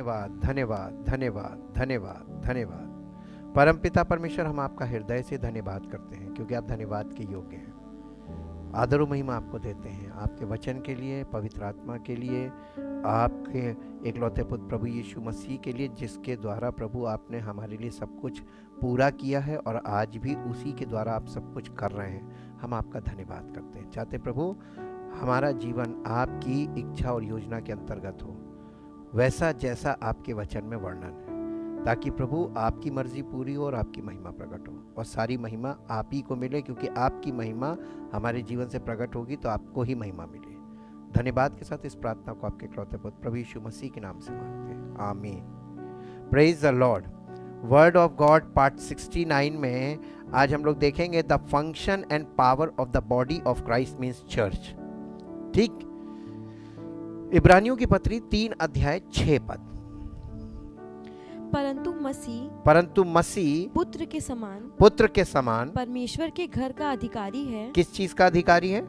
धन्यवाद धन्यवाद धन्यवाद धन्यवाद धन्यवाद। परमपिता परमेश्वर, हम आपका हृदय से धन्यवाद करते हैं क्योंकि आप धन्यवाद के योग्य हैं। आदर और महिमा आपको देते हैं आपके वचन के लिए, पवित्र आत्मा के लिए, आपके एकलौते पुत्र प्रभु यीशु मसीह के लिए, जिसके द्वारा प्रभु आपने हमारे लिए सब कुछ पूरा किया है और आज भी उसी के द्वारा आप सब कुछ कर रहे हैं। हम आपका धन्यवाद करते हैं। चाहते प्रभु हमारा जीवन आपकी इच्छा और योजना के अंतर्गत हो, वैसा जैसा आपके वचन में वर्णन है, ताकि प्रभु आपकी मर्जी पूरी हो और आपकी महिमा प्रकट हो, और सारी महिमा आप ही को मिले, क्योंकि आपकी महिमा हमारे जीवन से प्रकट होगी तो आपको ही महिमा मिले। धन्यवाद के साथ इस प्रार्थना को आपके इकलौते पुत्र प्रभु यीशु मसीह के नाम से मांगते हैं, आमीन। Praise the Lord. Word of God part 69 में आज हम लोग देखेंगे the function and power of the body of Christ means church. ठीक, इब्रानियों की पत्री 3 अध्याय 6 पद। परंतु मसीह पुत्र के समान परमेश्वर के घर का अधिकारी है। किस चीज का अधिकारी है?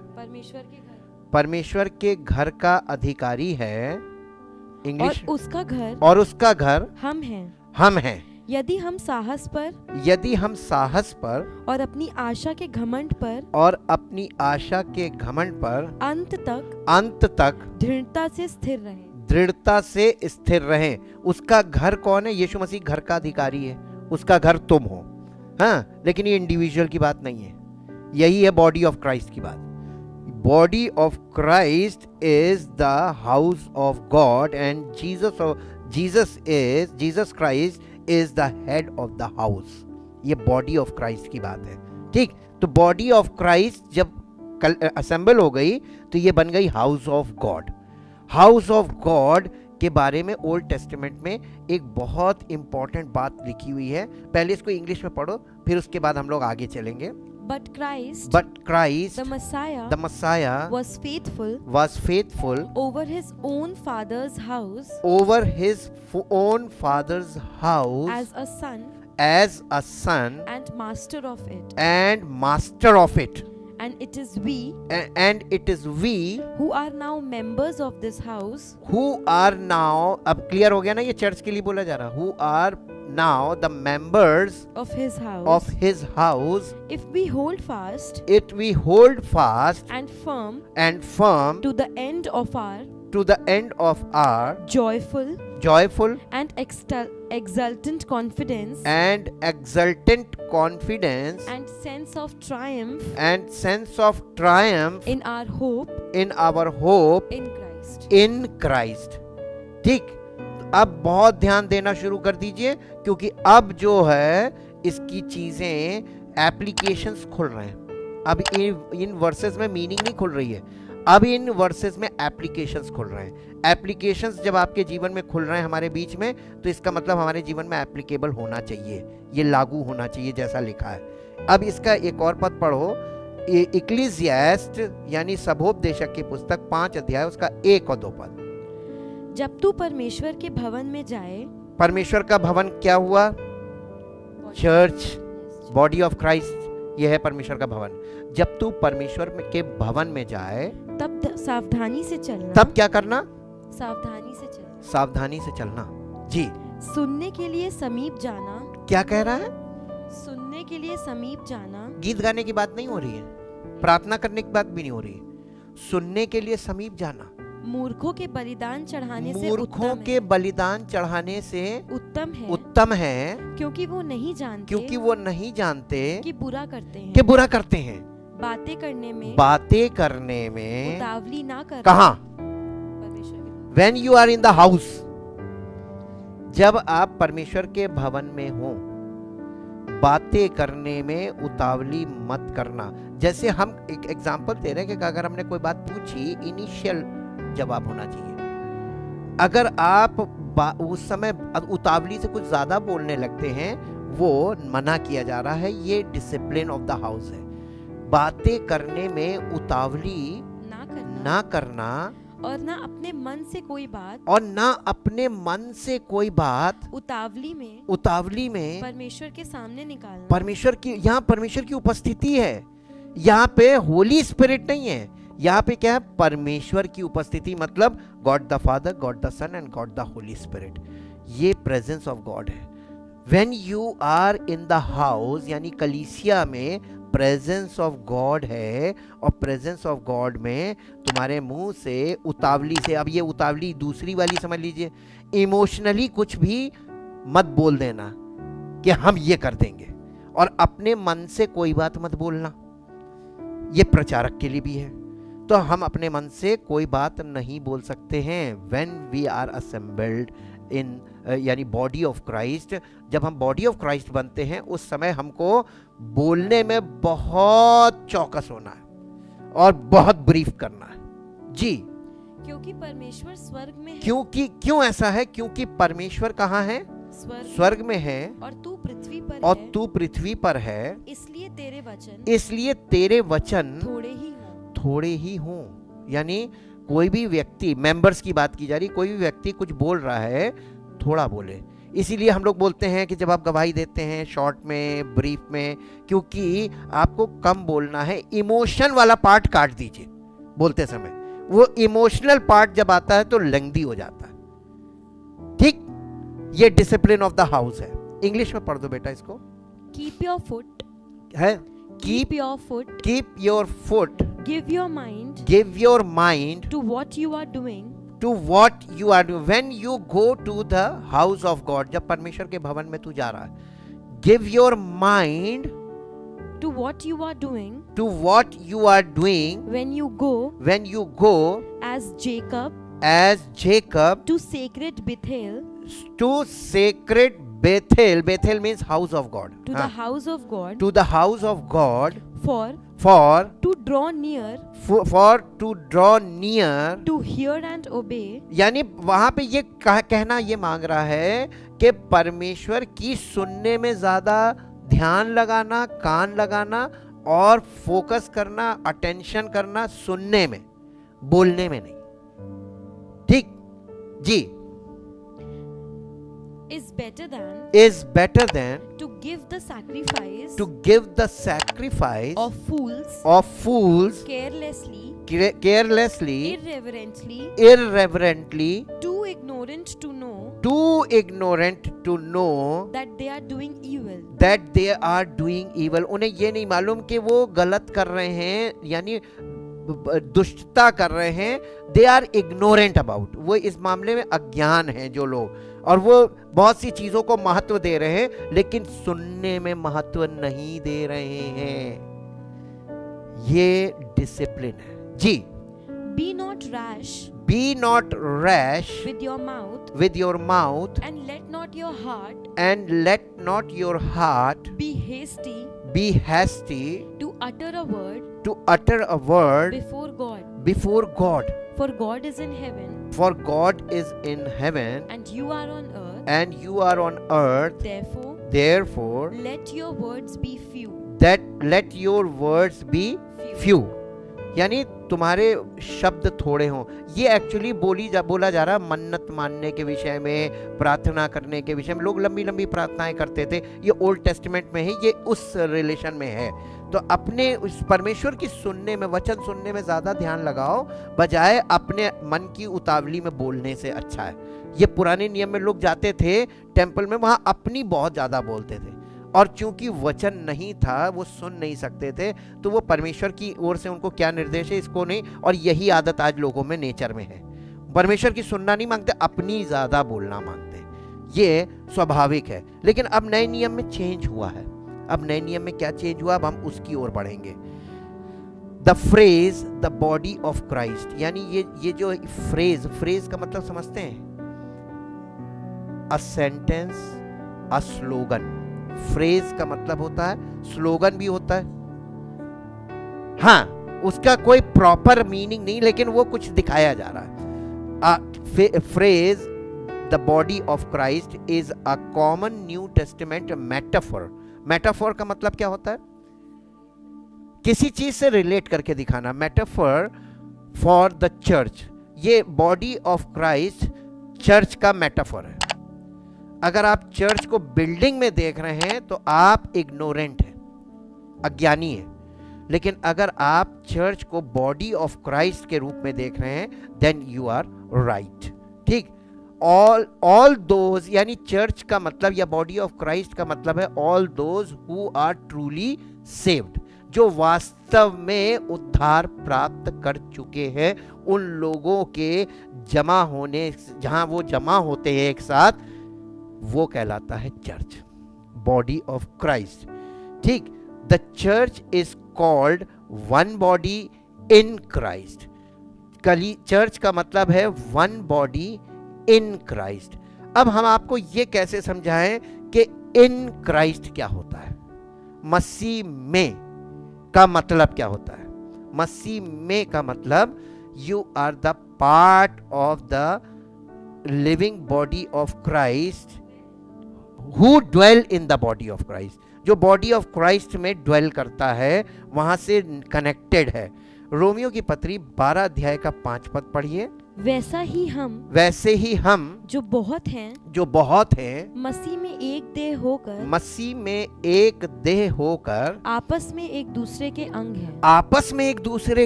परमेश्वर के घर का अधिकारी है। इंग्लिश, और उसका घर हम हैं। यदि हम साहस पर और अपनी आशा के घमंड पर अंत तक दृढ़ता से स्थिर रहें। उसका घर कौन है? यीशु मसीह घर का अधिकारी है, उसका घर तुम हो। हाँ, लेकिन ये इंडिविजुअल की बात नहीं है, यही है बॉडी ऑफ क्राइस्ट की बात। Body of Christ is the house of God and Jesus Christ is the head of the house. ये बॉडी ऑफ क्राइस्ट की बात है। ठीक, तो बॉडी ऑफ क्राइस्ट जब कल असेंबल हो गई तो ये बन गई house of God. House of God के बारे में ओल्ड टेस्टामेंट में एक बहुत इंपॉर्टेंट बात लिखी हुई है। पहले इसको इंग्लिश में पढ़ो, फिर उसके बाद हम लोग आगे चलेंगे। But Christ, the Messiah was faithful over his own father's house, as a son and master of it. And it is we who are now members of this house, अब क्लियर हो गया ना, ये चर्च के लिए बोला जा रहा, who are now the members of his house, if we hold fast and firm to the end of our joyful and exultant confidence and sense of triumph in our hope in Christ. ठीक, अब बहुत ध्यान देना शुरू कर दीजिए, क्योंकि अब जो है इसकी चीजें एप्लीकेशंस खुल रहे हैं। अब इन वर्सेस में मीनिंग नहीं खुल रही है, अब इन वर्सेस में एप्लीकेशंस खुल रहे हैं। एप्लीकेशंस जब आपके जीवन में खुल रहे हैं हमारे बीच में, तो इसका मतलब हमारे जीवन में एप्लीकेबल होना चाहिए, ये लागू होना चाहिए जैसा लिखा है। अब इसका एक और पद पढ़ो, इक्लेसियास्ट यानी सभोपदेशक की पुस्तक 5 अध्याय उसका 1 और 2 पद। जब तू परमेश्वर के भवन में जाए, परमेश्वर का भवन क्या हुआ? चर्च, बॉडी ऑफ क्राइस्ट, यह है परमेश्वर का भवन। जब तू परमेश्वर के भवन में जाए तब सावधानी से चलना। तब क्या करना? सावधानी से चलना जी। सुनने के लिए समीप जाना। क्या कह रहा है? सुनने के लिए समीप जाना। गीत गाने की बात नहीं हो रही है, प्रार्थना करने की बात भी नहीं हो रही है, सुनने के लिए समीप जाना। मूर्खों के बलिदान चढ़ाने से उत्तम है, क्योंकि वो नहीं जानते कि बुरा करते हैं। बातें करने में उतावली ना कर। कहाँ? When you are in the house, जब आप परमेश्वर के भवन में हो, बातें करने में उतावली मत करना। जैसे हम एक एग्जांपल दे रहे हैं कि अगर हमने कोई बात पूछी, इनिशियल जवाब होना चाहिए। अगर आप उस समय उतावली से कुछ ज्यादा बोलने लगते हैं, वो मना किया जा रहा है। ये डिसिप्लिन ऑफ द हाउस है। बातें करने में उतावली ना करना और ना अपने मन से कोई बात उतावली में परमेश्वर के सामने निकालना। परमेश्वर की उपस्थिति है यहाँ पे, होली स्पिरिट नहीं है यहाँ पे। क्या है? परमेश्वर की उपस्थिति, मतलब God the father, God the son and God the holy spirit. ये प्रेजेंस ऑफ गॉड है। When you are in the house, यानी कलीसिया में प्रेजेंस ऑफ गॉड है, और प्रेजेंस ऑफ गॉड में तुम्हारे मुंह से उतावली से, अब ये उतावली दूसरी वाली समझ लीजिए, इमोशनली कुछ भी मत बोल देना कि हम ये कर देंगे, और अपने मन से कोई बात मत बोलना। ये प्रचारक के लिए भी है। तो हम अपने मन से कोई बात नहीं बोल सकते हैं। When we are assembled in, यानी बॉडी ऑफ क्राइस्ट, जब हम बॉडी ऑफ क्राइस्ट बनते हैं उस समय हमको बोलने में बहुत चौकस होना है और बहुत ब्रीफ करना है जी। क्योंकि परमेश्वर स्वर्ग में है। क्यों ऐसा है? क्योंकि परमेश्वर कहाँ है? स्वर्ग में है, और तू पृथ्वी पर और है। तू पृथ्वी पर है। इसलिए तेरे वचन थोड़े ही हों। यानी कोई भी व्यक्ति, मेंबर्स की बात की जा रही, कोई भी व्यक्ति कुछ बोल रहा है, थोड़ा बोले। इसीलिए हम लोग बोलते हैं कि जब आप गवाही देते हैं शॉर्ट में, ब्रीफ में, क्योंकि आपको कम बोलना है, इमोशन वाला पार्ट काट दीजिए बोलते समय। वो इमोशनल पार्ट जब आता है तो लेंथी हो जाता है। ठीक, ये डिसिप्लिन ऑफ द हाउस है। इंग्लिश में पढ़ दो बेटा इसको। कीप योर फुट है, keep your foot, keep your foot, give your mind, give your mind to what you are doing, to what you are doing. When you go to the house of God, जब परमेश्वर के भवन में तू जा रहा है, give your mind to what you are doing, to what you are doing, when you go as Jacob to sacred Bethel, Bethel means house of God, to the house of God, to the house of God, for to draw near, to draw near, to hear and obey। यानी वहां पे ये कहना ये मांग रहा है कि परमेश्वर की सुनने में ज्यादा ध्यान लगाना, कान लगाना और फोकस करना, अटेंशन करना सुनने में, बोलने में नहीं। ठीक जी। is better than to give the sacrifice of fools carelessly, irreverently, too ignorant to know that they are doing evil। उन्हें ये नहीं मालूम कि वो गलत कर रहे हैं, यानी दुष्टता कर रहे हैं। दे आर इग्नोरेंट अबाउट, वो इस मामले में अज्ञान हैं जो लोग, और वो बहुत सी चीजों को महत्व दे रहे हैं लेकिन सुनने में महत्व नहीं दे रहे हैं। ये डिसिप्लिन है जी। Be not rash with your mouth, and let not your heart be hasty to utter a word before God. For God is in heaven, and you are on earth. Therefore let your words be few। यानी तुम्हारे शब्द थोड़े हों। ये actually बोला जा रहा मन्नत मानने के विषय में, प्रार्थना करने के विषय में। लोग लंबी लंबी प्रार्थनाएं करते थे, ये ओल्ड टेस्टामेंट में है, ये उस रिलेशन में है। तो अपने उस परमेश्वर की सुनने में, वचन सुनने में ज़्यादा ध्यान लगाओ, बजाय अपने मन की उतावली में बोलने से अच्छा है। ये पुराने नियम में लोग जाते थे टेम्पल में, वहाँ अपनी बहुत ज़्यादा बोलते थे, और चूंकि वचन नहीं था, वो सुन नहीं सकते थे, तो वो परमेश्वर की ओर से उनको क्या निर्देश है इसको नहीं। और यही आदत आज लोगों में नेचर में है, परमेश्वर की सुनना नहीं मांगते, अपनी ज़्यादा बोलना मांगते। ये स्वाभाविक है। लेकिन अब नए नियम में चेंज हुआ है। अब नए नियम में क्या चेंज हुआ, अब हम उसकी ओर बढ़ेंगे। The phrase the body of Christ, यानी ये जो फ्रेज का मतलब समझते हैं, a sentence, a slogan. Phrase का मतलब होता है, स्लोगन भी होता है। हाँ, उसका कोई प्रॉपर मीनिंग नहीं, लेकिन वो कुछ दिखाया जा रहा है। Phrase the body of Christ is a common new testament metaphor. Metaphor का मतलब क्या होता है, किसी चीज से रिलेट करके दिखाना। मेटाफोर फॉर द चर्च, ये बॉडी ऑफ क्राइस्ट चर्च का मेटाफोर है। अगर आप चर्च को बिल्डिंग में देख रहे हैं तो आप इग्नोरेंट हैं, अज्ञानी हैं। लेकिन अगर आप चर्च को बॉडी ऑफ क्राइस्ट के रूप में देख रहे हैं, देन यू आर राइट। ठीक। ऑल दोज, यानी चर्च का मतलब या बॉडी ऑफ क्राइस्ट का मतलब है all those who are truly saved, जो वास्तव में उद्धार प्राप्त कर चुके हैं, उन लोगों के जमा होने, जहां वो जमा होते हैं एक साथ, वो कहलाता है चर्च, बॉडी ऑफ क्राइस्ट। ठीक, the church is called one body in Christ. Church का मतलब है वन बॉडी इन क्राइस्ट। अब हम आपको ये कैसे समझाएं कि इन क्राइस्ट क्या होता है, मसीह में का मतलब क्या होता है। मसीह में का मतलब you are the part of the living body of Christ who dwell in the body of Christ, जो बॉडी ऑफ क्राइस्ट में ड्वेल करता है, वहां से कनेक्टेड है। रोमियो की पत्री 12 अध्याय का 5 पद पढ़िए। वैसे ही हम जो बहुत हैं मसीह में एक देह होकर आपस में एक दूसरे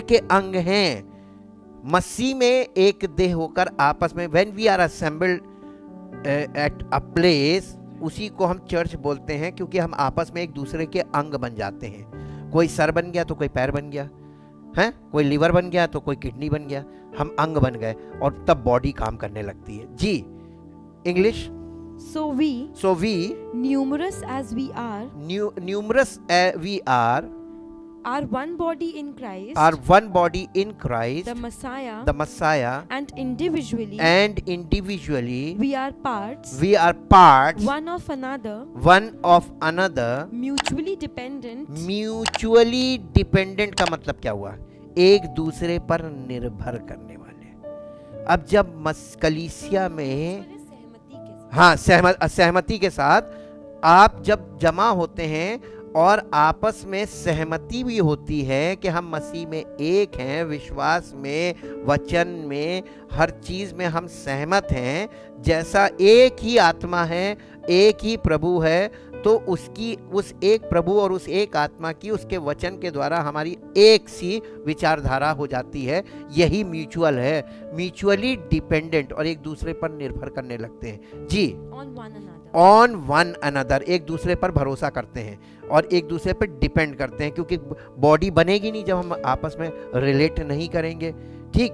के अंग हैं। मसीह में एक देह होकर आपस में, when we are assembled at a place, उसी को हम चर्च बोलते हैं, क्योंकि हम आपस में एक दूसरे के अंग बन जाते हैं। कोई सर बन गया तो कोई पैर बन गया है, कोई लिवर बन गया तो कोई किडनी बन गया, हम अंग बन गए और तब बॉडी काम करने लगती है। जी, English. So we numerous as we are one body in Christ, the Messiah, and individually we are parts one of another, mutually dependent का मतलब क्या हुआ, एक दूसरे पर निर्भर करने वाले। अब जब कलीसिया में, हाँ, सहमति के साथ आप जब जमा होते हैं और आपस में सहमति भी होती है कि हम मसीह में एक हैं, विश्वास में, वचन में, हर चीज में हम सहमत हैं, जैसा एक ही आत्मा है, एक ही प्रभु है, तो उस एक प्रभु और उस एक आत्मा की, उसके वचन के द्वारा हमारी एक सी विचारधारा हो जाती है। यही म्यूचुअल है, म्यूचुअली डिपेंडेंट, और एक दूसरे पर निर्भर करने लगते हैं। जी, ऑन वन अनदर, एक दूसरे पर भरोसा करते हैं और एक दूसरे पर डिपेंड करते हैं, क्योंकि बॉडी बनेगी नहीं जब हम आपस में रिलेट नहीं करेंगे। ठीक,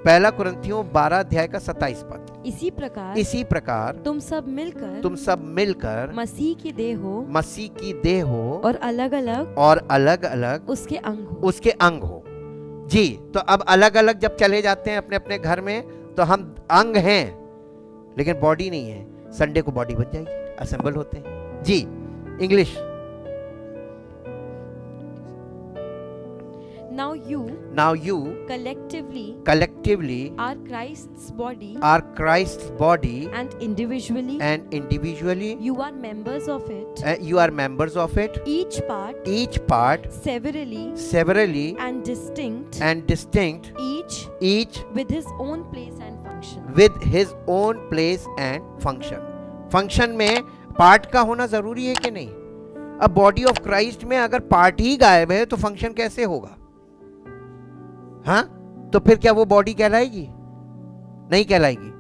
पहला कुरिन्थियों 12 अध्याय का 27 पद। इसी प्रकार तुम सब मिलकर मसीह की देह हो और अलग अलग उसके अंग हो। जी, तो अब अलग अलग जब चले जाते हैं अपने अपने घर में, तो हम अंग हैं लेकिन बॉडी नहीं है। संडे को बॉडी बन जाएगी, असेंबल होते हैं। जी, English. Now you collectively are Christ's body, and individually you are members of it, each part severally and distinct, each with his own place and function। Function में part का होना जरूरी है कि नहीं? अब बॉडी ऑफ क्राइस्ट में अगर पार्ट ही गायब है तो फंक्शन कैसे होगा? हाँ, तो फिर क्या वो बॉडी कहलाएगी? नहीं कहलाएगी।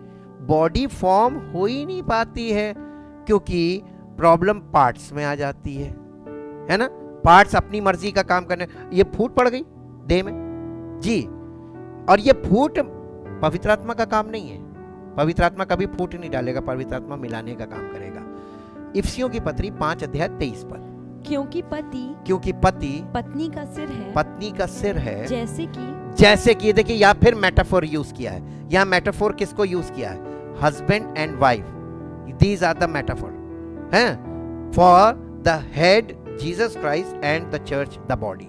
बॉडी फॉर्म हो ही नहीं पाती है क्योंकि प्रॉब्लम पार्ट्स में आ जाती है ना। पार्ट्स अपनी मर्जी का काम करने, ये फूट पड़ गई देह में। जी, और ये फूट पवित्र आत्मा का काम नहीं है। पवित्र आत्मा कभी फूट नहीं डालेगा, पवित्र आत्मा मिलाने का काम करेगा। इफिसियों की पत्री 5 अध्याय 23 पद। क्योंकि पति पत्नी का सिर है, जैसे कि देखिए, या फिर मेटाफोर यूज किया है। यहाँ मेटाफोर किसको यूज किया है? Husband and wife, these are the metaphor हैं for the head Jesus Christ and the church the body.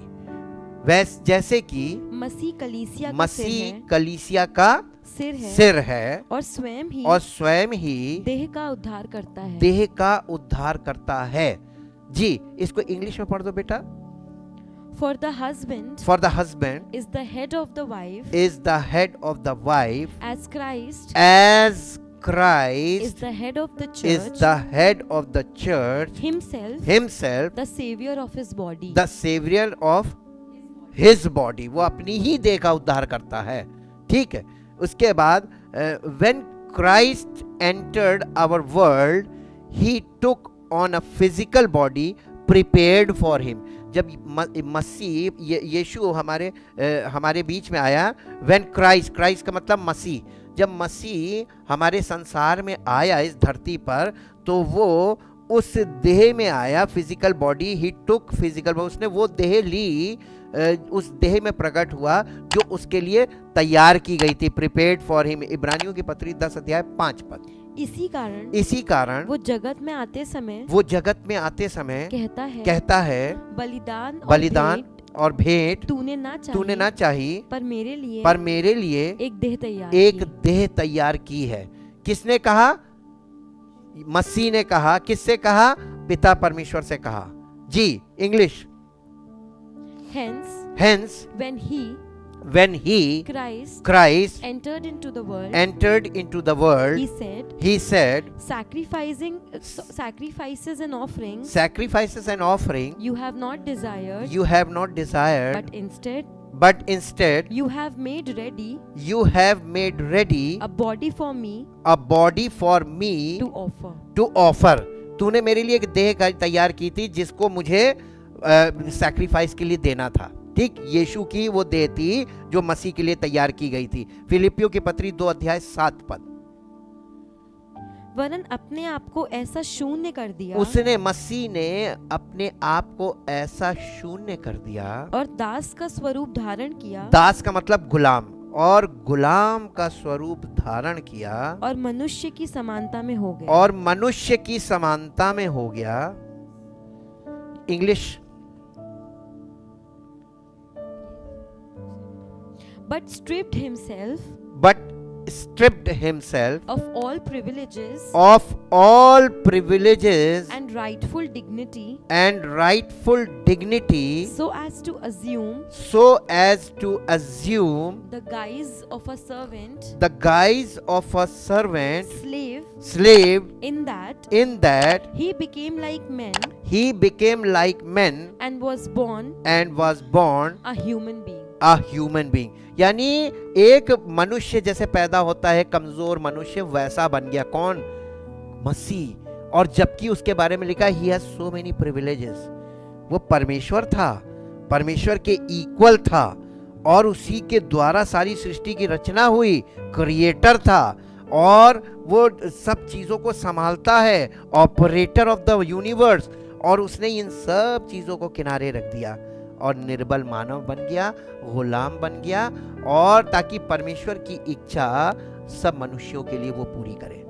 वैसे जैसे कि मसीह कलीसिया का सिर है और स्वयं ही देह का उद्धार करता है। जी, इसको इंग्लिश में पढ़ दो बेटा। For the husband is the head of the wife, as Christ is the head of the church, himself the savior of his body। वो अपनी ही देह का उद्धार करता है। ठीक है, उसके बाद when Christ entered our world, he took on a physical body prepared for him. जब मसीह यीशु हमारे बीच में आया, when Christ का मतलब मसीह, जब मसीह हमारे संसार में आया इस धरती पर, तो वो उस देह में आया, फिजिकल बॉडी, ही टुक फिजिकल बॉडी, उसने वो देह ली, उस देह में प्रकट हुआ जो उसके लिए तैयार की गई थी, प्रिपेयर्ड फॉर हिम। इब्रानियों की पत्री 10 अध्याय 5 पद। इसी कारण वो जगत में आते समय कहता है बलिदान और भेंट तूने ना चाही, पर मेरे लिए एक देह तैयार की है। किसने कहा? मसीह ने कहा। किससे कहा? पिता परमेश्वर से कहा। जी, English. Hence, when he Christ entered into the world, he said, sacrifices and offering you have not desired, but instead you have made ready a body for me to offer. तूने मेरे लिए एक देह तैयार की थी जिसको मुझे सैक्रिफाइस के लिए देना था। ठीक, यीशु की वो देह थी जो मसीह के लिए तैयार की गई थी। फिलिपियों की पत्री 2 अध्याय 7 पद। वरन अपने आप को ऐसा शून्य कर दिया, उसने, मसीह ने अपने आप को ऐसा शून्य कर दिया और दास का स्वरूप धारण किया। दास का मतलब गुलाम, और गुलाम का स्वरूप धारण किया और मनुष्य की समानता में हो गया। English. But stripped himself of all privileges and rightful dignity so as to assume the guise of a servant, slave, in that he became like men and was born a human being. यानी एक मनुष्य जैसे पैदा होता है, कमजोर मनुष्य, वैसा बन गया। कौन? मसीह। और जबकि उसके बारे में लिखा he has so many privileges, वो परमेश्वर था, परमेश्वर के इक्वल था, और उसी के द्वारा सारी सृष्टि की रचना हुई, क्रिएटर था, और वो सब चीजों को संभालता है, ऑपरेटर ऑफ द यूनिवर्स। और उसने इन सब चीजों को किनारे रख दिया और निर्बल मानव बन गया, गुलाम बन गया, और ताकि परमेश्वर की इच्छा सब मनुष्यों के लिए वो पूरी करे।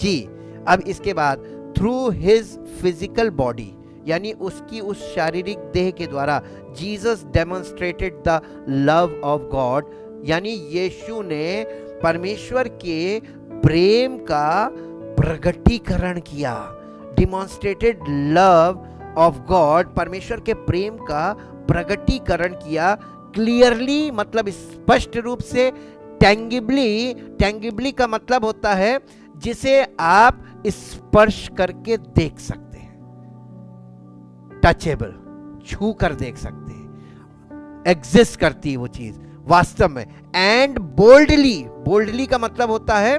जी, अब इसके बाद थ्रू हिज फिजिकल बॉडी, यानी उसकी उस शारीरिक देह के द्वारा, Jesus demonstrated the love of God, यानी यीशु ने परमेश्वर के प्रेम का प्रगटीकरण किया। डिमॉन्स्ट्रेटेड लव ऑफ गॉड, परमेश्वर के प्रेम का प्रगटीकरण किया। क्लियरली मतलब स्पष्ट रूप से, टेंगिबली का मतलब होता है जिसे आप स्पर्श करके देख सकते हैं, टचेबल, छू कर देख सकते हैं, एग्जिस्ट करती है वो चीज वास्तव में। एंड बोल्डली का मतलब होता है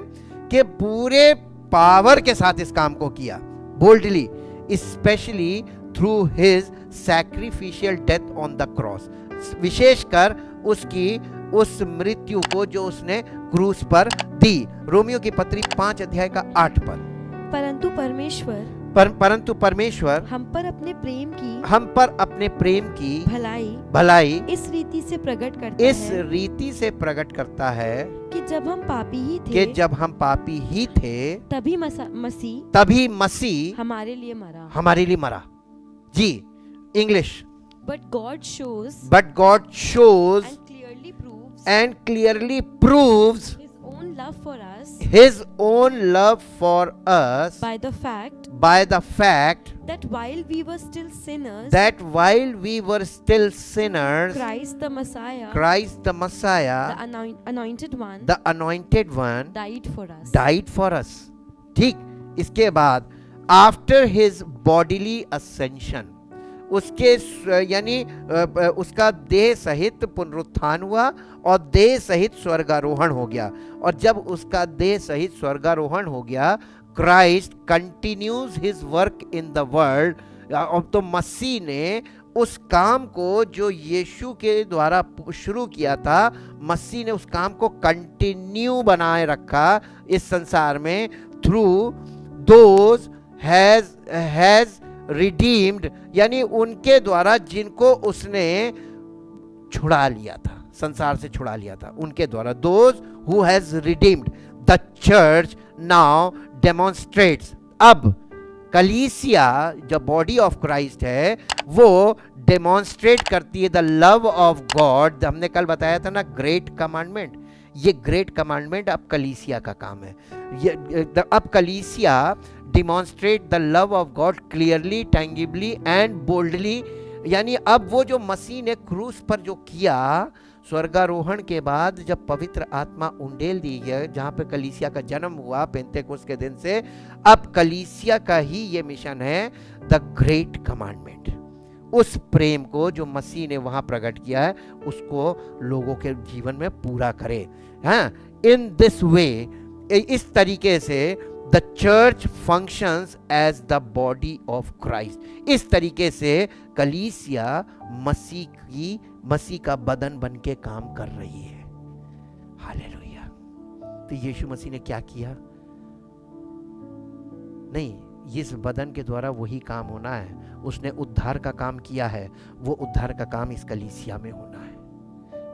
कि पूरे पावर के साथ इस काम को किया, boldly, specially through his sacrificial death on the cross, विशेषकर उसकी उस मृत्यु को जो उसने क्रूस पर दी। रोमियो की पत्री 5 अध्याय का 8 पद। परंतु परमेश्वर हम पर अपने प्रेम की भलाई इस रीति से प्रकट करता है कि जब हम पापी ही थे तभी मसीह हमारे लिए मरा। जी, English. But God shows and clearly proves his own love for us by the fact that while we were still sinners, Christ the Messiah, the anointed one died for us. ठीक, इसके बाद after his bodily ascension, उसके यानी उसका देह सहित पुनरुत्थान हुआ और देह सहित स्वर्गारोहण हो गया। और जब उसका देह सहित स्वर्गारोहण हो गया, Christ continues his work in the world. अब तो मसीह ने उस काम को जो यीशु के द्वारा शुरू किया था, मसीह ने उस काम को कंटिन्यू बनाए रखा इस संसार में, थ्रू दोज हैज रिडीम्ड, यानी उनके द्वारा जिनको उसने छुड़ा लिया था, संसार से छुड़ा लिया था, उनके द्वारा। Those who has redeemed the church now demonstrates. अब कलीसिया जो बॉडी ऑफ क्राइस्ट है वो डेमोन्स्ट्रेट करती है द लव ऑफ गॉड। हमने कल बताया था ना ग्रेट कमांडमेंट, ये ग्रेट कमांडमेंट अब कलीसिया का काम है। अब कलीसिया demonstrate the love of God clearly, tangibly and boldly. यानी अब वो जो मसीह ने क्रूस पर जो किया, स्वर्गारोहण के बाद जब पवित्र आत्मा उंडेल दी है, जहाँ पे कलीसिया का जन्म हुआ पेंतेकोस्त के दिन से, अब कलीसिया का ही ये मिशन है द ग्रेट कमांडमेंट। उस प्रेम को जो मसीह ने वहाँ प्रकट किया है उसको लोगों के जीवन में पूरा करे। हाँ, इन दिस वे, इस तरीके से the church functions as the body of Christ. इस तरीके से कलीसिया मसीह का बदन बन के काम कर रही है। हालेलुया। तो यीशु मसीह ने क्या किया? नहीं, इस बदन के द्वारा वही काम होना है। उसने उद्धार का काम किया है, वो उद्धार का काम इस कलीसिया में होना है।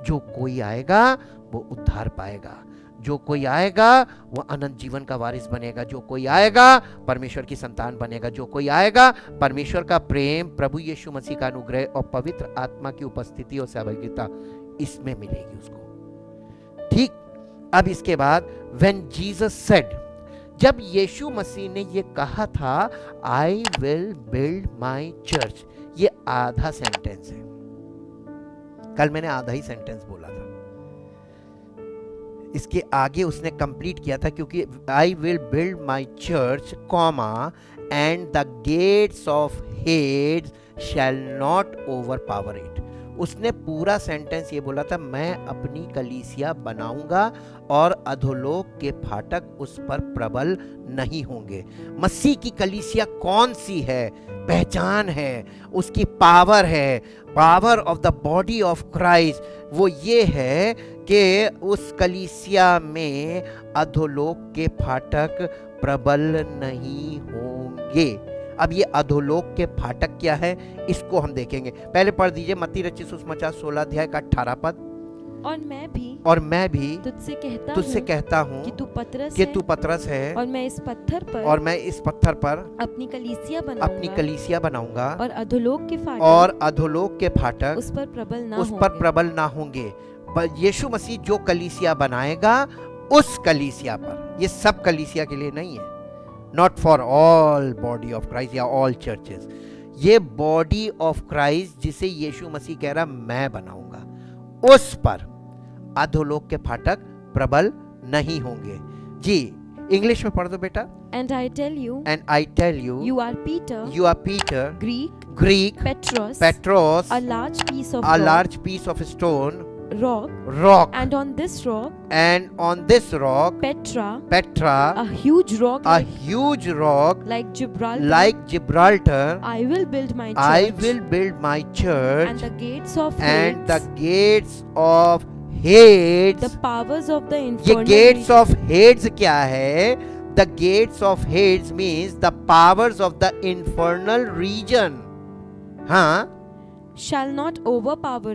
जो कोई आएगा वो उद्धार पाएगा, जो कोई आएगा वो अनंत जीवन का वारिस बनेगा, जो कोई आएगा परमेश्वर की संतान बनेगा, जो कोई आएगा परमेश्वर का प्रेम, प्रभु यीशु मसीह का अनुग्रह और पवित्र आत्मा की उपस्थिति और सहभागिता इसमें मिलेगी उसको। ठीक। अब इसके बाद व्हेन जीसस सेड, जब यीशु मसीह ने ये कहा था I will build my church, ये आधा सेंटेंस है। कल मैंने आधा ही सेंटेंस बोला था, इसके आगे उसने कंप्लीट किया था, क्योंकि I will build my church comma and the gates of heads shall not over power it. उसने पूरा सेंटेंस ये बोला था, मैं अपनी कलीसिया बनाऊंगा और अधोलोक के फाटक उस पर प्रबल नहीं होंगे। मसीह की कलीसिया कौन सी है? पहचान है, उसकी पावर है, power of the body of Christ. वो ये है कि उस कलीसिया में अधोलोक के फाटक प्रबल नहीं होंगे। अब ये अधोलोक के फाटक क्या है, इसको हम देखेंगे। पहले पढ़ दीजिए मत्ती रचित सुसमाचार 16 अध्याय का 18 पद। और मैं भी तुझसे कहता हूँ कि तू पतरस है और मैं इस पत्थर पर अपनी कलीसिया बनाऊंगा और अधोलोक के फाटक उस पर प्रबल ना होंगे। यीशु मसीह जो कलीसिया बनाएगा उस कलीसिया पर, ये सब कलीसिया के लिए नहीं है, not for all body of Christ या ऑल चर्चेस। ये बॉडी ऑफ क्राइस्ट जिसे यीशु मसीह कह रहा मैं बनाऊंगा, उस पर अधोलोक के फाटक प्रबल नहीं होंगे। जी, इंग्लिश में पढ़ दो बेटा। And I tell you, you are Peter, Greek, Petros, a large piece of stone, rock, and on this rock, Petra, a huge rock, like Gibraltar, I will build my church, and the gates of Hades, the powers of the infernal. ये gates of Hades क्या है? The gates of Hades means the powers of the infernal region. हाँ, shall not overpower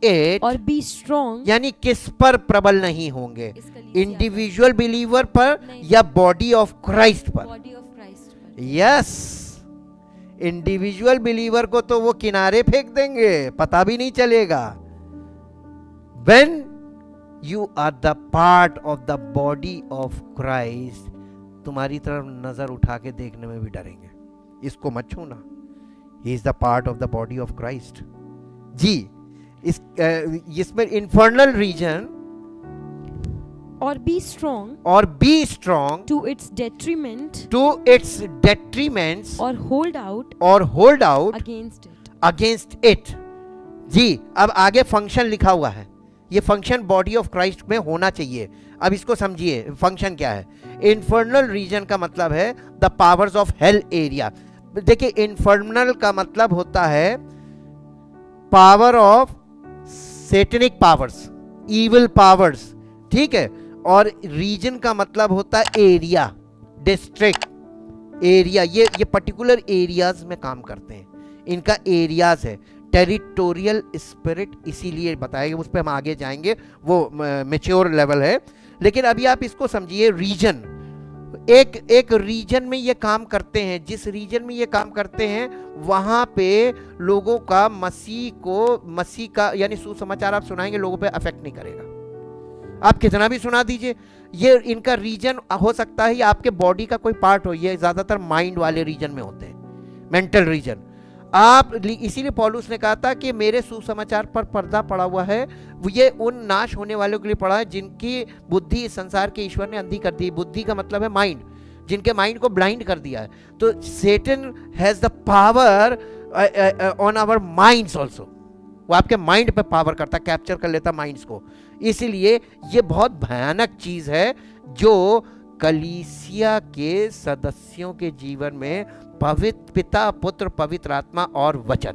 it or be strong, यानी किस पर प्रबल नहीं होंगे? इंडिविजुअल बिलीवर पर या बॉडी ऑफ क्राइस्ट पर? यस, इंडिविजुअल बिलीवर को तो वो किनारे फेंक देंगे, पता भी नहीं चलेगा। When you are the part of the body of Christ, तुम्हारी तरफ नजर उठा के देखने में भी डरेंगे, इसको मत छूना। He is the part of the body of Christ. जी, इसमें infernal region और बी स्ट्रॉन्ग, और be strong to its detriment, to its detriments, और होल्ड आउट, और hold out against it, against it. जी, अब आगे फंक्शन लिखा हुआ है, ये फंक्शन बॉडी ऑफ क्राइस्ट में होना चाहिए। अब इसको समझिए, फंक्शन क्या है। इन्फर्नल रीजन का मतलब है the powers of hell area. देखिए, इन्फर्नल का मतलब होता है power of satanic powers, evil powers, ठीक है। और रीजन का मतलब होता है एरिया, डिस्ट्रिक्ट, एरिया। ये पर्टिकुलर एरियाज में काम करते हैं, इनका एरियाज है। टेरिटोरियल स्पिरिट इसीलिए बताएंगे, उस पर हम आगे जाएंगे, वो मैच्योर लेवल है। लेकिन अभी आप इसको समझिए, रीजन, एक रीजन में ये काम करते हैं। जिस रीजन में ये काम करते हैं वहां पे लोगों का मसीह का यानी सुसमाचार आप सुनाएंगे, लोगों पे अफेक्ट नहीं करेगा। आप कितना भी सुना दीजिए, ये इनका रीजन हो सकता है, ये आपके बॉडी का कोई पार्ट हो, ये ज्यादातर माइंड वाले रीजन में होते हैं, मेंटल रीजन। आप इसीलिए पौलुस ने कहा था कि मेरे सुसमाचार पर पर्दा पड़ा हुआ है, ये उन नाश होने वालों के लिए पड़ा है जिनकी बुद्धि इस संसार के ईश्वर ने अंधी कर दी। बुद्धि का मतलब है माइंड, जिनके माइंड को ब्लाइंड कर दिया है। तो Satan has the power on our minds also, वो आपके माइंड पे पावर करता, कैप्चर कर लेता माइंड्स को। इसीलिए ये बहुत भयानक चीज है जो कलीसिया के सदस्यों के जीवन में पवित्र पिता, पुत्र, पवित्र आत्मा और वचन,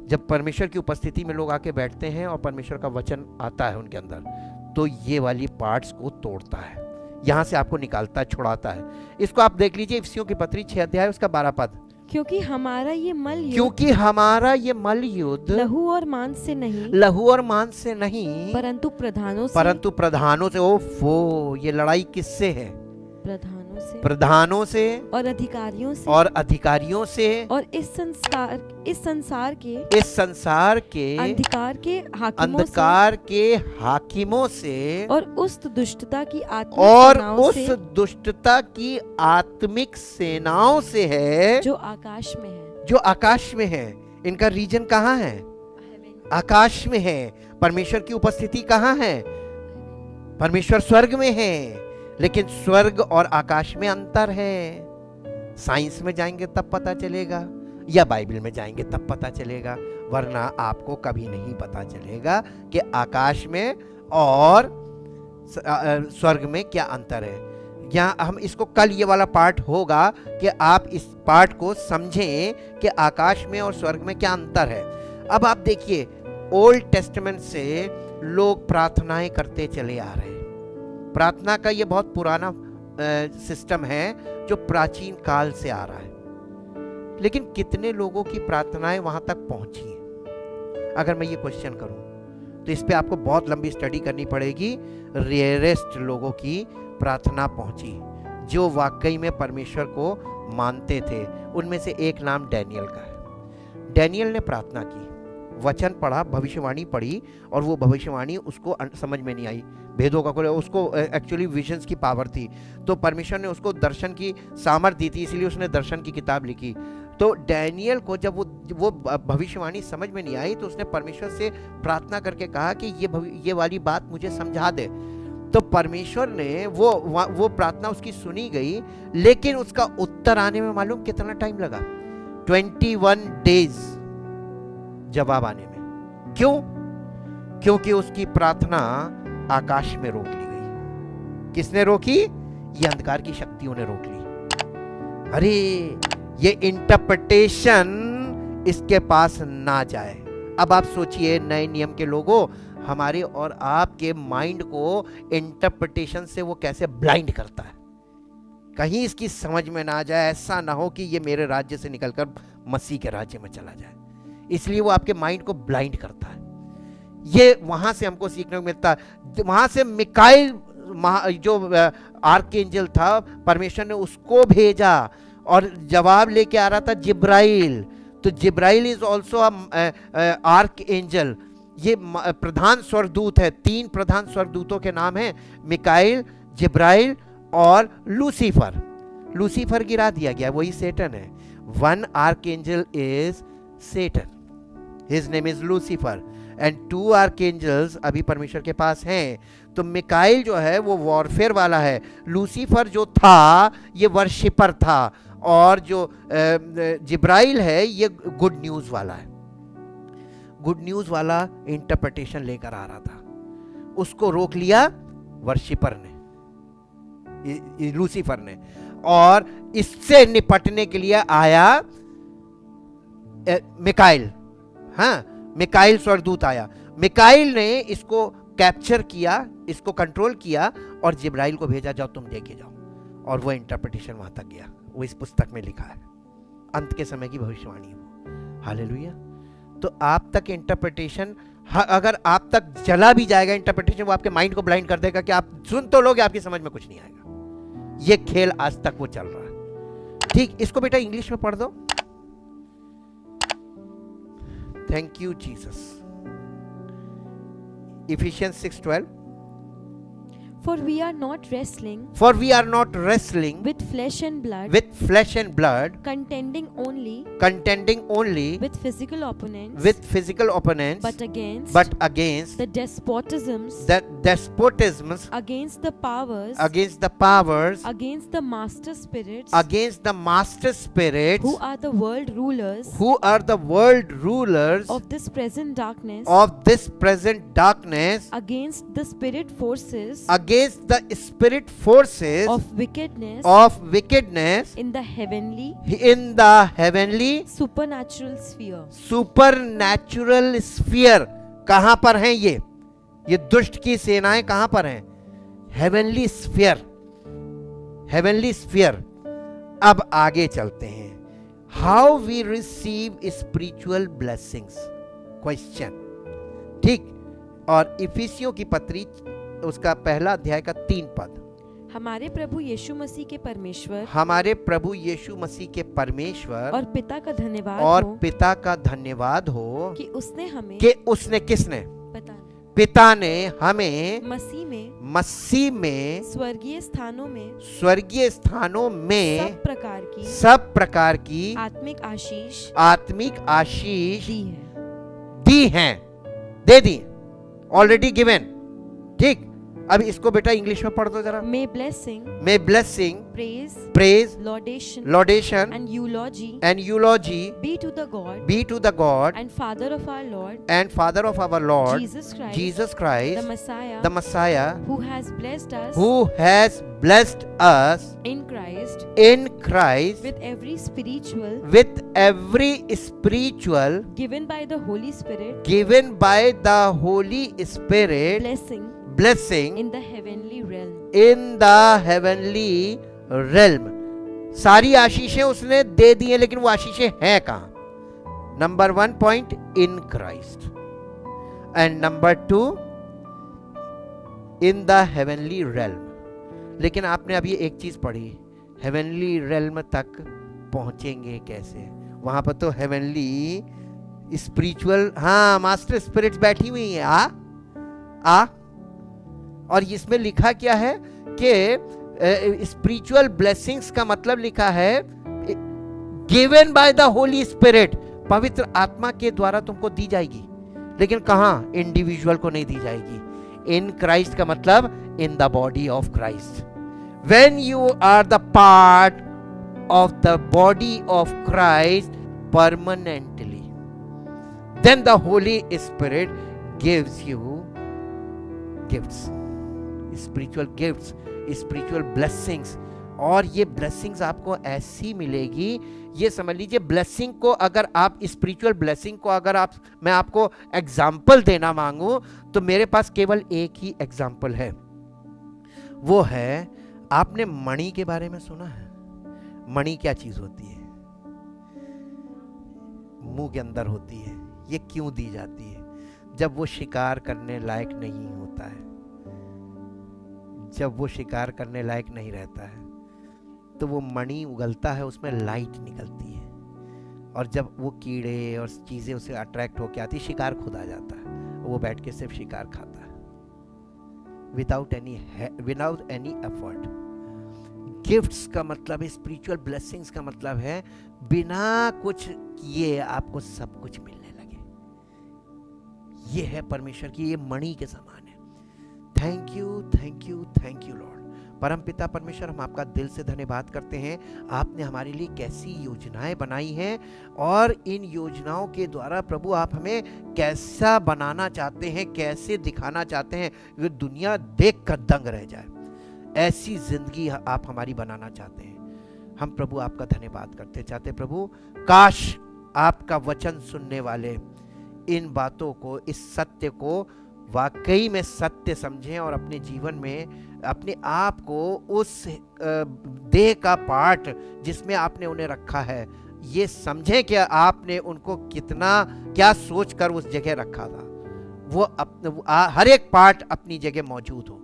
जब परमेश्वर की उपस्थिति में लोग आके बैठते हैं और परमेश्वर का वचन आता है उनके अंदर, तो ये वाली पार्ट्स को तोड़ता है, यहां से आपको निकालता है, छुड़ाता है। इसको आप देख लीजिए, इफिसियों की पत्री 6 अध्याय उसका 12 पद। क्योंकि हमारा ये मल युद्ध लहू और मांस से नहीं, परंतु प्रधानों से। ओफो, ये लड़ाई किससे है? प्रधानों से और अधिकारियों से और इस संसार के अंधकार के हाकिमों से और उस दुष्टता की आत्मिक सेनाओं से है जो आकाश में है। इनका रीजन कहाँ है? आकाश में है। परमेश्वर की उपस्थिति कहाँ है? परमेश्वर स्वर्ग में है। लेकिन स्वर्ग और आकाश में अंतर है। साइंस में जाएंगे तब पता चलेगा, या बाइबल में जाएंगे तब पता चलेगा, वरना आपको कभी नहीं पता चलेगा कि आकाश में और स्वर्ग में क्या अंतर है। यहाँ हम इसको, कल ये वाला पार्ट होगा कि आप इस पार्ट को समझें कि आकाश में और स्वर्ग में क्या अंतर है। अब आप देखिए, ओल्ड टेस्टामेंट से लोग प्रार्थनाएं करते चले आ रहे हैं। प्रार्थना का ये बहुत पुराना सिस्टम है जो प्राचीन काल से आ रहा है। लेकिन कितने लोगों की प्रार्थनाएं वहां तक पहुंची हैं? अगर मैं ये क्वेश्चन करूं तो इस पे आपको बहुत लंबी स्टडी करनी पड़ेगी। रेयरेस्ट लोगों की प्रार्थना पहुंची जो वाकई में परमेश्वर को मानते थे। उनमें से एक नाम डैनियल का है। डैनियल ने प्रार्थना की, वचन पढ़ा, भविष्यवाणी पढ़ी, और वो भविष्यवाणी उसको समझ में नहीं आई, भेदों का उसको एक्चुअली विजन्स की पावर थी। तो परमेश्वर ने उसको दर्शन की सामर्थ्य दी थी, इसलिए उसने दर्शन की किताब लिखी। तो डैनियल को जब वो भविष्यवाणी समझ में नहीं आई तो उसने परमेश्वर से प्रार्थना करके कहा कि ये वाली बात मुझे समझा दे। तो परमेश्वर ने वो प्रार्थना उसकी सुनी गई, लेकिन उसका उत्तर आने में मालूम कितना टाइम लगा? 21 डेज जवाब आने में। क्यों? क्योंकि उसकी प्रार्थना आकाश में रोक ली गई। किसने रोकी? ये अंधकार की शक्तियों ने रोक ली। अरे, ये इंटरप्रिटेशन इसके पास ना जाए। अब आप सोचिए, नए नियम के लोगों, हमारे और आपके माइंड को इंटरप्रिटेशन से वो कैसे ब्लाइंड करता है। कहीं इसकी समझ में ना आ जाए, ऐसा ना हो कि ये मेरे राज्य से निकलकर मसीह के राज्य में चला जाए। इसलिए वो आपके माइंड को ब्लाइंड करता है। ये वहां से हमको सीखने को मिलता है। वहां से मिकाइल जो आर्कएंजल था, परमेश्वर ने उसको भेजा और जवाब लेके आ रहा था जिब्राइल। तो जिब्राइल इज ऑल्सो आर्कएंजल। ये प्रधान स्वर्गदूत है। 3 प्रधान स्वर्गदूतों के नाम हैं, मिकाइल, जिब्राइल और लूसीफर। लूसीफर गिरा दिया गया, वही सेटन है। 1 archangel is Satan. His name is Lucifer, and 2 archangels अभी परमेश्वर के पास हैं। तो मिकाइल जो है वो वॉरफेयर वाला है, लूसीफर जो था ये वर्शिपर था, और जो जिब्राइल है ये गुड न्यूज वाला है। गुड न्यूज वाला इंटरप्रिटेशन लेकर आ रहा था, उसको रोक लिया वर्शिपर ने, लूसीफर ने, और इससे निपटने के लिए आया मिकाइल। हाँ, मिकाइल स्वर्गदूत आया, मिकाइल ने इसको कैप्चर किया, इसको कंट्रोल किया, और जिब्राइल को भेजा, जाओ तुम देके जाओ, और वो इंटरप्रिटेशन वहां तक गया। वो इस पुस्तक में लिखा है, अंत के समय की भविष्यवाणी है वो। हालेलुया। तो आप तक इंटरप्रिटेशन, अगर आप तक चला भी जाएगा इंटरप्रिटेशन, वो आपके माइंड को ब्लाइंड कर देगा कि आप सुन तो लोगे, आपकी समझ में कुछ नहीं आएगा। ये खेल आज तक वो चल रहा है। ठीक, इसको बेटा इंग्लिश में पढ़ दो। Thank you Jesus. Ephesians 6:12. For we are not wrestling with flesh and blood, contending only with physical opponents, but against the despotisms, against the powers, against the master spirits, who are the world rulers of this present darkness, against the spirit forces of wickedness in the heavenly supernatural sphere. कहां पर हैं ये दुष्ट की सेनाएं कहां पर हैं? Heavenly sphere. अब आगे चलते हैं। How we receive spiritual blessings, question. ठीक, और इफिसियों की पत्री उसका पहला अध्याय का 3 पद। हमारे प्रभु यीशु मसीह के परमेश्वर और पिता का धन्यवाद हो कि उसने किसने? पिता ने हमें मसीह में स्वर्गीय स्थानों में सब प्रकार की आत्मिक आशीष दे दी, ऑलरेडी गिवन। ठीक, अब इसको बेटा इंग्लिश में पढ़ दो जरा। May blessing, praise, laudation and eulogy be to the God and Father of our Lord Jesus Christ, the Messiah, who has blessed us in Christ with every spiritual given by the Holy Spirit blessing in the heavenly realm। सारी आशीषें उसने दे दी हैं, लेकिन वो आशीषें हैं कहां? Number 1 point, in Christ, and number 2 in the heavenly realm. लेकिन आपने अभी एक चीज पढ़ी, हेवनली रेल्म तक पहुंचेंगे कैसे? वहां पर तो हेवनली स्पिरिचुअल, हाँ, मास्टर स्पिरिट्स बैठी हुई हैं। आ और इसमें लिखा क्या है कि स्पिरिचुअल ब्लेसिंग्स का मतलब लिखा है given by the holy spirit, पवित्र आत्मा के द्वारा तुमको दी जाएगी, लेकिन कहां? इंडिविजुअल को नहीं दी जाएगी। इन क्राइस्ट का मतलब in the body of Christ. When you are the part of the body of Christ permanently, then the holy spirit gives you gifts, spiritual gifts, spiritual blessings. और ये ब्लेसिंग्स आपको ऐसी मिलेगी, ये समझ लीजिए, ब्लेसिंग को अगर आप स्पिरिचुअल ब्लेसिंग को अगर मैं आपको एग्जाम्पल देना मांगू तो मेरे पास केवल एक ही एग्जाम्पल है। वो है, आपने मणि के बारे में सुना है? मणि क्या चीज होती है? मुंह के अंदर होती है। ये क्यों दी जाती है? जब वो शिकार करने लायक नहीं होता है, जब वो शिकार करने लायक नहीं रहता है, तो वो मणि उगलता है, उसमें लाइट निकलती है, और जब वो कीड़े और चीजें उसे अट्रैक्ट होकर आती, शिकार खुद आ जाता है, वो बैठ के सिर्फ शिकार खाता है विदाउट एनी एफर्ट। गिफ्ट्स का मतलब, स्पिरिचुअल ब्लेसिंग्स का मतलब है बिना कुछ किए आपको सब कुछ मिलने लगे। ये है परमेश्वर की, ये मणि के समान है। Thank you, thank you, thank you Lord. परमपिता परमेश्वर, हम आपका दिल से धन्यवाद करते हैं। आपने हमारे लिए कैसी योजनाएं बनाई हैं और इन योजनाओं के द्वारा प्रभु आप हमें कैसा बनाना चाहते हैं, कैसे दिखाना चाहते हैं, ये दुनिया देख कर दंग रह जाए, ऐसी जिंदगी आप हमारी बनाना चाहते हैं। हम प्रभु आपका धन्यवाद करते चाहते प्रभु, काश आपका वचन सुनने वाले इन बातों को, इस सत्य को वाकई में सत्य समझें और अपने जीवन में अपने आप को उस देह का पार्ट जिसमें आपने उन्हें रखा है ये समझें कि आपने उनको कितना क्या सोचकर उस जगह रखा था। वो हर एक पार्ट अपनी जगह मौजूद हो,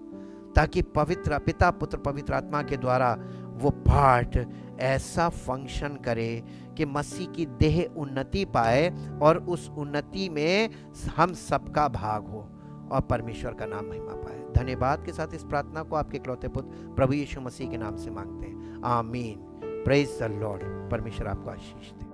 ताकि पवित्र पिता पुत्र पवित्र आत्मा के द्वारा वो पार्ट ऐसा फंक्शन करे कि मसीह की देह उन्नति पाए और उस उन्नति में हम सबका भाग हो और परमेश्वर का नाम महिमा पाए। धन्यवाद के साथ इस प्रार्थना को आपके इकलौते पुत्र प्रभु यीशु मसीह के नाम से मांगते हैं, आमीन। Praise the Lord. परमेश्वर आपको आशीष दे।